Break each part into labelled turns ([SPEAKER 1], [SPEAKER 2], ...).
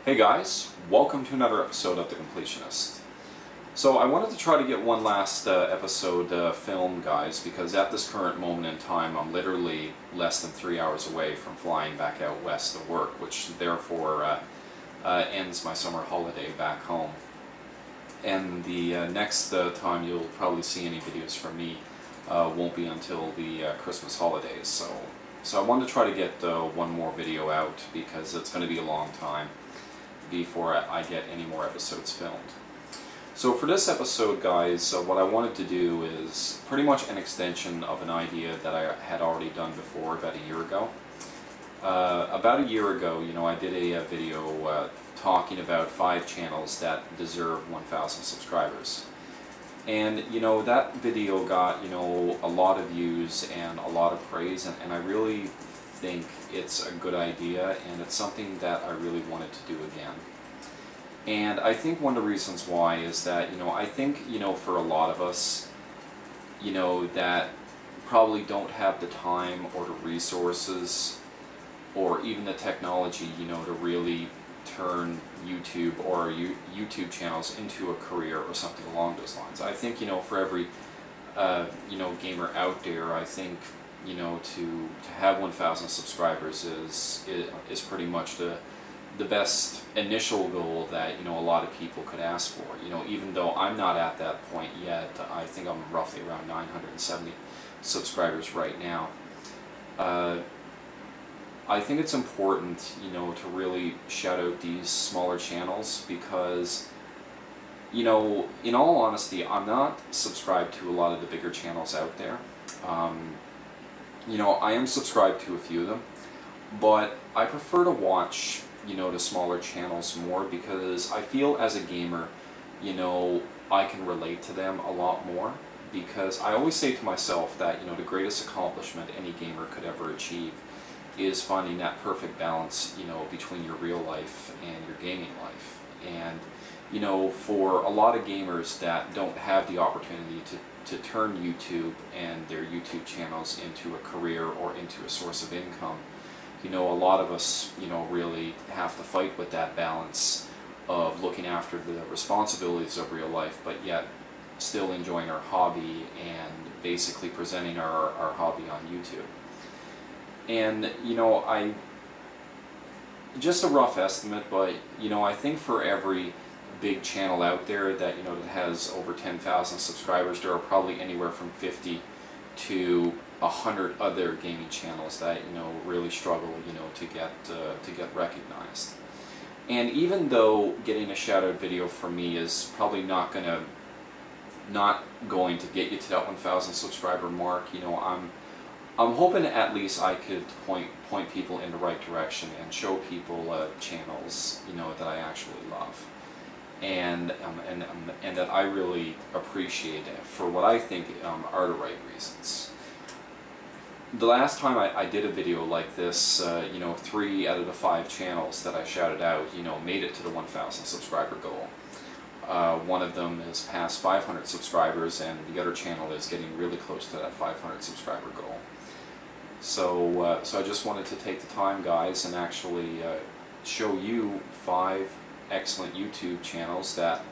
[SPEAKER 1] Hey guys, welcome to another episode of The Completionist. So I wanted to try to get one last episode filmed, guys, because at this current moment in time I'm literally less than 3 hours away from flying back out west to work, which therefore ends my summer holiday back home. And the next time you'll probably see any videos from me won't be until the Christmas holidays. So I wanted to try to get one more video out because it's going to be a long time before I get any more episodes filmed. So for this episode, guys, what I wanted to do is pretty much an extension of an idea that I had already done before about a year ago. About a year ago, I did a video talking about 5 channels that deserve 1,000 subscribers. And, that video got, a lot of views and a lot of praise, and I really think it's a good idea, and it's something that I really wanted to do again. And I think one of the reasons why is that, I think, for a lot of us, that probably don't have the time or the resources or even the technology, to really turn YouTube or YouTube channels into a career or something along those lines. I think, for every, gamer out there, I think, to have 1,000 subscribers is pretty much the best initial goal that, a lot of people could ask for. Even though I'm not at that point yet, I think I'm roughly around 970 subscribers right now. I think it's important, to really shout out these smaller channels because, in all honesty, I'm not subscribed to a lot of the bigger channels out there. I am subscribed to a few of them, but I prefer to watch, the smaller channels more because I feel as a gamer, I can relate to them a lot more because I always say to myself that, the greatest accomplishment any gamer could ever achieve is finding that perfect balance, between your real life and your gaming life. And, for a lot of gamers that don't have the opportunity to turn YouTube and their YouTube channels into a career or into a source of income, a lot of us, really have to fight with that balance of looking after the responsibilities of real life, but yet still enjoying our hobby and basically presenting our hobby on YouTube. And, just a rough estimate, but, I think for every big channel out there that, that has over 10,000 subscribers, there are probably anywhere from 50 to 100 other gaming channels that, really struggle, to get recognized. And even though getting a shout-out video from me is probably not going to get you to that 1,000 subscriber mark, I'm hoping at least I could point people in the right direction and show people channels, that I actually love, and that I really appreciate for what I think are the right reasons. The last time I did a video like this, 3 out of the 5 channels that I shouted out, made it to the 1,000 subscriber goal. One of them is past 500 subscribers, and the other channel is getting really close to that 500 subscriber goal. So I just wanted to take the time, guys, and actually show you 5 excellent YouTube channels that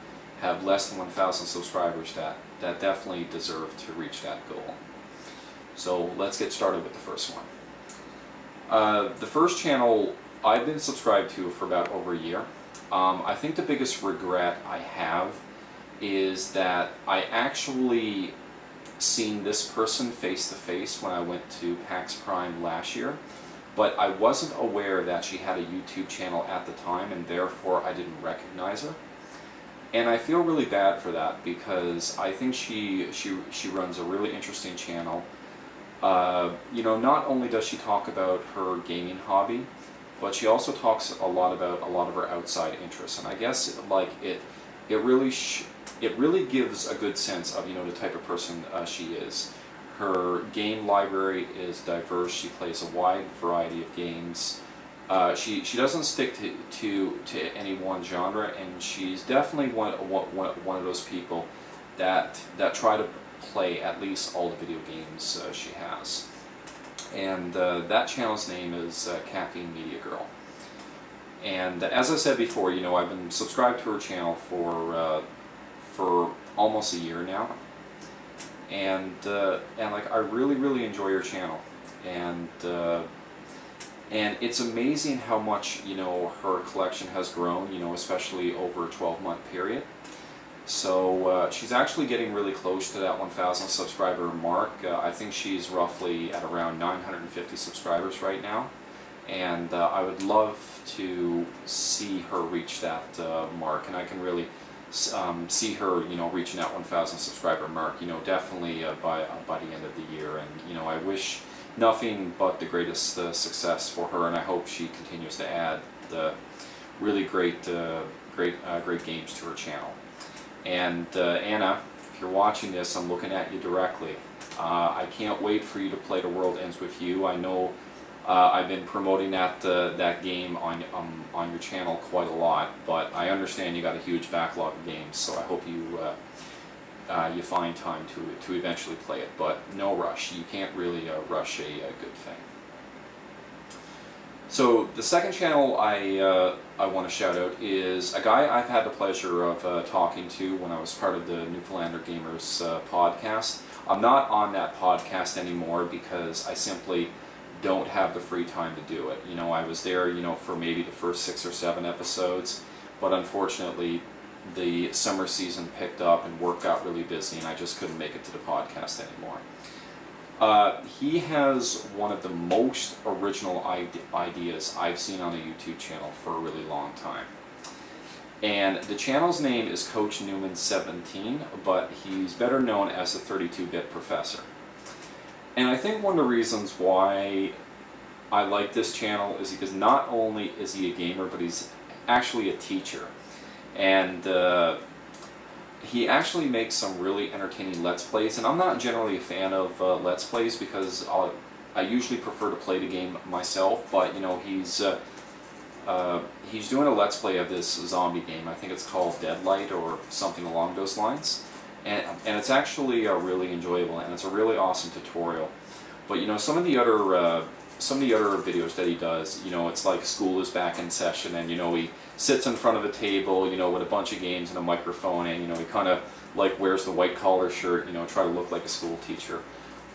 [SPEAKER 1] have less than 1,000 subscribers that definitely deserve to reach that goal. So let's get started with the first one. The first channel I've been subscribed to for about over a year. I think the biggest regret I have is that I actually seen this person face to face when I went to PAX Prime last year, but I wasn't aware that she had a YouTube channel at the time, and therefore I didn't recognize her. And I feel really bad for that because I think she runs a really interesting channel. Not only does she talk about her gaming hobby, but she also talks a lot about a lot of her outside interests, and I guess it really gives a good sense of, the type of person she is. Her game library is diverse. She plays a wide variety of games. She doesn't stick to any one genre, and she's definitely one of those people that try to play at least all the video games she has. And that channel's name is CaffeineMediaGirl. And as I said before, you know, I've been subscribed to her channel for almost a year now, and like I really enjoy her channel, and it's amazing how much, you know, her collection has grown, you know, especially over a 12-month period. So she's actually getting really close to that 1,000 subscriber mark. I think she's roughly at around 950 subscribers right now, and I would love to see her reach that mark, and I can really see her, you know, reaching that 1,000 subscriber mark, you know, definitely by the end of the year. And you know, I wish nothing but the greatest success for her, and I hope she continues to add the really great games to her channel. And Anna, if you're watching this, I'm looking at you directly. I can't wait for you to play The World Ends With You. I know I've been promoting that game on your channel quite a lot, but I understand you got a huge backlog of games, so I hope you you find time to eventually play it. But no rush. You can't really rush a good thing. So the second channel I want to shout out is a guy I've had the pleasure of talking to when I was part of the Newfoundlander Gamers podcast. I'm not on that podcast anymore because I simply don't have the free time to do it. You know, I was there, you know, for maybe the first 6 or 7 episodes, but unfortunately the summer season picked up and work got really busy, and I just couldn't make it to the podcast anymore. He has one of the most original ideas I've seen on a YouTube channel for a really long time. And the channel's name is Coach Newman 17, but he's better known as the 32-bit professor. And I think one of the reasons why I like this channel is because not only is he a gamer, but he's actually a teacher. And he actually makes some really entertaining Let's Plays, and I'm not generally a fan of Let's Plays because I usually prefer to play the game myself, but you know, he's doing a Let's Play of this zombie game. I think it's called Deadlight or something along those lines, and it's actually really enjoyable, and it's a really awesome tutorial. But you know, some of the other videos that he does, you know, it's like school is back in session, and you know, he sits in front of a table, you know, with a bunch of games and a microphone, and you know, he kind of like wears the white collar shirt, you know, try to look like a school teacher.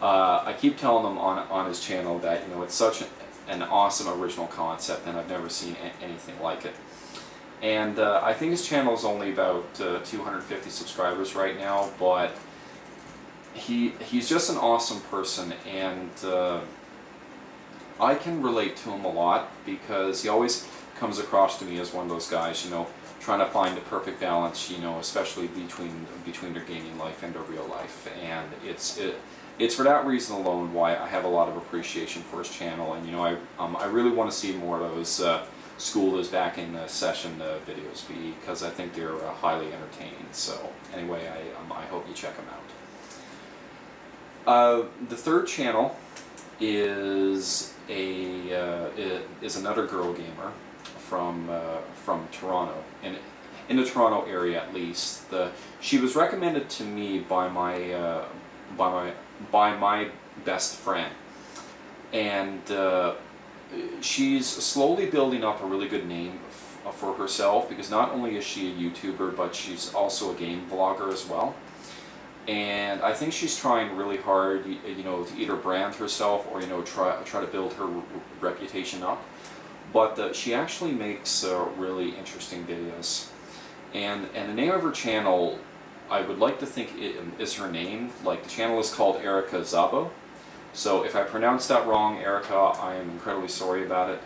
[SPEAKER 1] I keep telling him on his channel that, you know, it's such an awesome original concept, and I've never seen anything like it. And I think his channel is only about 250 subscribers right now, but he's just an awesome person, and I can relate to him a lot because he always comes across to me as one of those guys, you know, trying to find the perfect balance, you know, especially between their gaming life and their real life. And it's for that reason alone why I have a lot of appreciation for his channel. And you know, I really want to see more of those school is back in session videos, because I think they're highly entertaining. So anyway, I hope you check them out. The third channel is another girl gamer from Toronto, and in the Toronto area at least. She was recommended to me by my best friend, and she's slowly building up a really good name for herself, because not only is she a YouTuber, but she's also a game vlogger as well. And I think she's trying really hard, you know, to either brand herself or, you know, try to build her reputation up. But she actually makes really interesting videos. And the name of her channel, I would like to think is her name. Like, the channel is called Erica Szabo. So if I pronounce that wrong, Erica, I am incredibly sorry about it.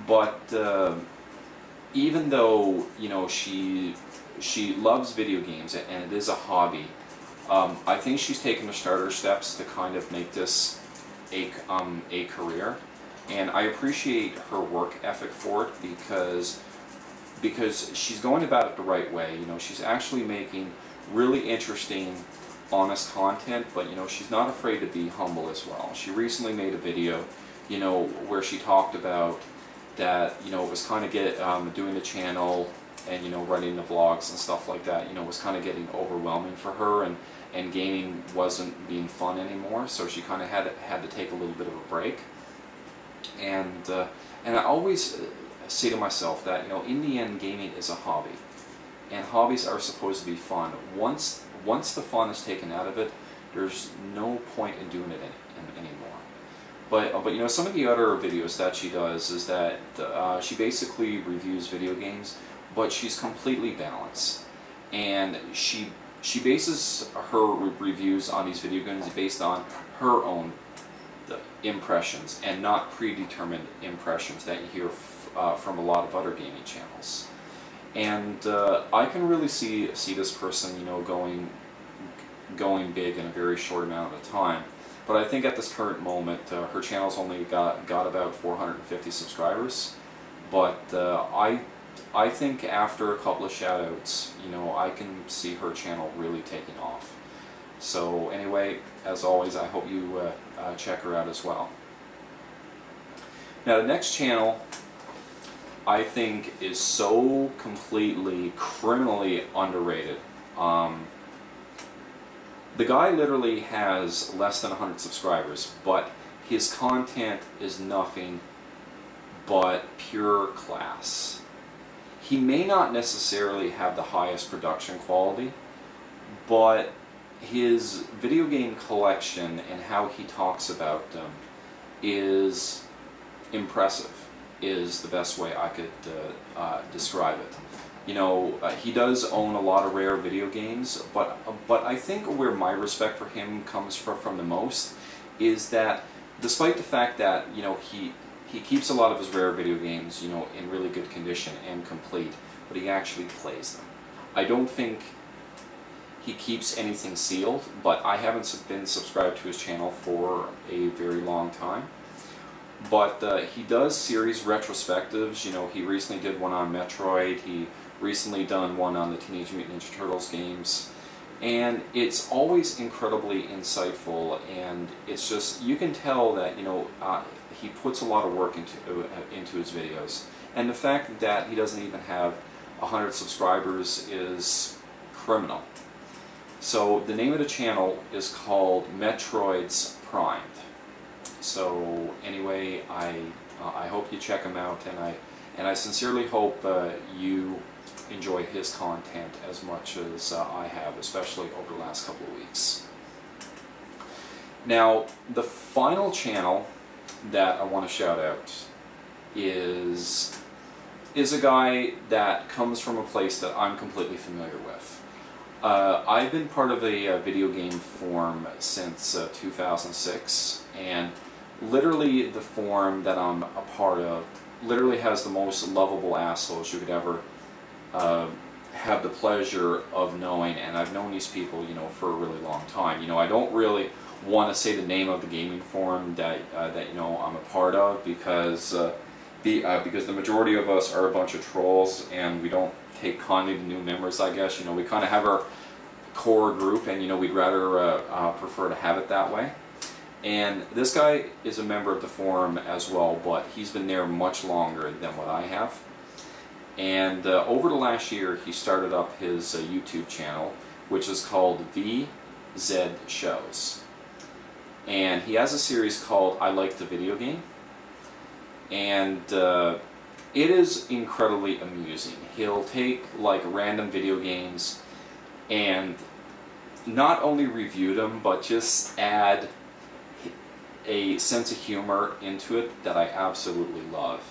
[SPEAKER 1] But even though, you know, she loves video games and it is a hobby, I think she's taken the starter steps to kind of make this a career, and I appreciate her work ethic for it because she's going about it the right way. You know, she's actually making really interesting, honest content, but you know, she's not afraid to be humble as well. She recently made a video, you know, where she talked about that, you know, it was kind of doing the channel and, you know, writing the vlogs and stuff like that, you know, was kind of getting overwhelming for her, and gaming wasn't being fun anymore, so she kind of had to take a little bit of a break. And I always say to myself that, you know, in the end, gaming is a hobby, and hobbies are supposed to be fun. Once the fun is taken out of it, there's no point in doing it anymore. But you know, some of the other videos that she does is that she basically reviews video games, but she's completely balanced, and she bases her reviews on these video games based on her own impressions and not predetermined impressions that you hear from a lot of other gaming channels. And I can really see this person, you know, going big in a very short amount of time. But I think at this current moment, her channel's only got about 450 subscribers. But I think after a couple of shoutouts, you know, I can see her channel really taking off. So anyway, as always, I hope you check her out as well. Now the next channel, I think, is so completely criminally underrated. The guy literally has less than 100 subscribers, but his content is nothing but pure class. He may not necessarily have the highest production quality, but his video game collection and how he talks about them is impressive, is the best way I could describe it. You know, he does own a lot of rare video games, but I think where my respect for him comes from the most is that despite the fact that, you know, he keeps a lot of his rare video games, you know, in really good condition and complete, but he actually plays them. I don't think he keeps anything sealed, but I haven't been subscribed to his channel for a very long time. But he does series retrospectives. You know, he recently did one on Metroid. He recently done one on the Teenage Mutant Ninja Turtles games. And it's always incredibly insightful, and it's just, you can tell that, you know, he puts a lot of work into his videos. And the fact that he doesn't even have 100 subscribers is criminal. So the name of the channel is called MetroidsPrimed. So anyway, I hope you check him out, and I sincerely hope you enjoy his content as much as I have, especially over the last couple of weeks. Now, the final channel that I want to shout out is a guy that comes from a place that I'm completely familiar with. I've been part of a video game forum since 2006, and literally the forum that I'm a part of literally has the most lovable assholes you could ever have the pleasure of knowing, and I've known these people, you know, for a really long time. You know, I don't really want to say the name of the gaming forum that you know, I'm a part of, because the majority of us are a bunch of trolls, and we don't take kindly to new members, I guess. You know, we kind of have our core group, and, you know, we'd rather prefer to have it that way. And this guy is a member of the forum as well, but he's been there much longer than what I have. And over the last year, he started up his YouTube channel, which is called Vzedshows. And he has a series called I Like the Video Game. And it is incredibly amusing. He'll take like random video games and not only review them, but just add a sense of humor into it that I absolutely love.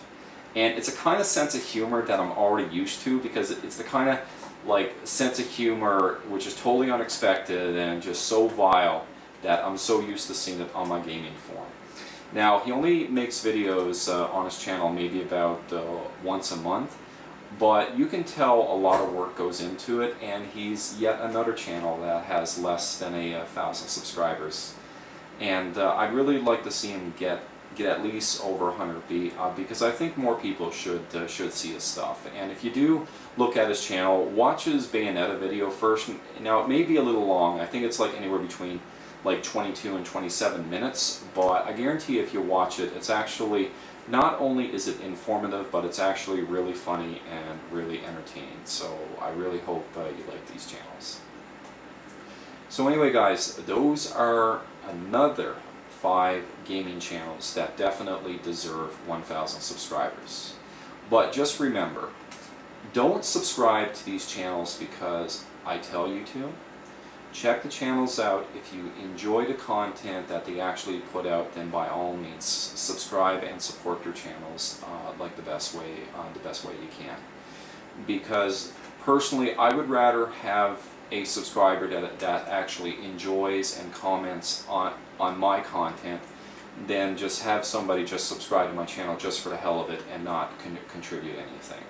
[SPEAKER 1] And it's a kind of sense of humor that I'm already used to, because it's the kind of like sense of humor which is totally unexpected and just so vile that I'm so used to seeing it on my gaming forum. Now, he only makes videos on his channel maybe about once a month, but you can tell a lot of work goes into it, and he's yet another channel that has less than 1,000 subscribers. And I'd really like to see him get at least over 100 because I think more people should see his stuff. And if you do look at his channel, watch his Bayonetta video first. Now, it may be a little long. I think it's like anywhere between like 22 and 27 minutes, but I guarantee if you watch it, it's actually, not only is it informative, but it's actually really funny and really entertaining. So I really hope you like these channels. So anyway, guys, those are another 5 gaming channels that definitely deserve 1,000 subscribers. But just remember, don't subscribe to these channels because I tell you to. Check the channels out. If you enjoy the content that they actually put out, then by all means subscribe and support their channels like the best way you can. Because personally, I would rather have a subscriber that actually enjoys and comments on my content than just have somebody just subscribe to my channel just for the hell of it and not contribute anything.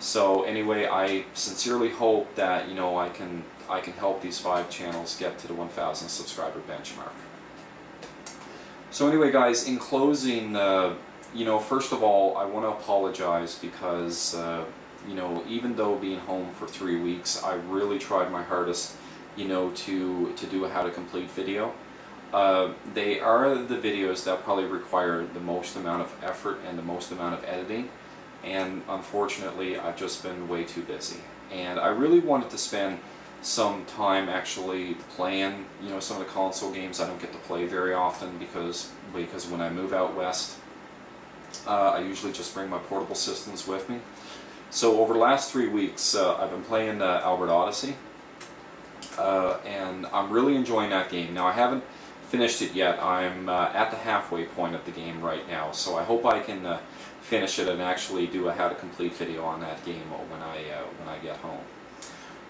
[SPEAKER 1] So anyway, I sincerely hope that, you know, I can help these 5 channels get to the 1,000 subscriber benchmark. So anyway, guys, in closing, you know, first of all, I want to apologize because you know, even though being home for 3 weeks, I really tried my hardest, you know, to do a how to complete video. They are the videos that probably require the most amount of effort and the most amount of editing, and unfortunately I've just been way too busy. And I really wanted to spend some time actually playing, you know, some of the console games I don't get to play very often because when I move out west, I usually just bring my portable systems with me. So over the last 3 weeks, I've been playing Albert Odyssey, and I'm really enjoying that game. Now I haven't finished it yet. I'm at the halfway point of the game right now, so I hope I can finish it and actually do a how to complete video on that game when I get home.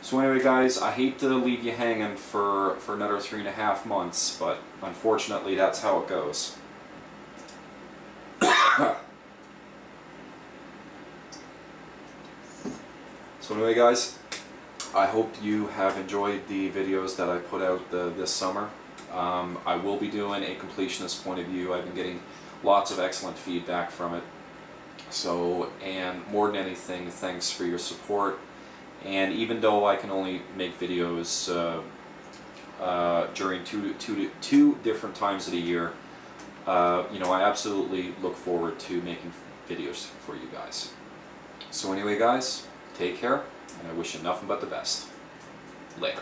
[SPEAKER 1] So anyway, guys, I hate to leave you hanging for another 3.5 months, but unfortunately that's how it goes. So anyway, guys, I hope you have enjoyed the videos that I put out this summer. I will be doing a completionist point of view. I've been getting lots of excellent feedback from it. So, and more than anything, thanks for your support. And even though I can only make videos during two different times of the year, you know, I absolutely look forward to making videos for you guys. So anyway, guys, take care, and I wish you nothing but the best. Later.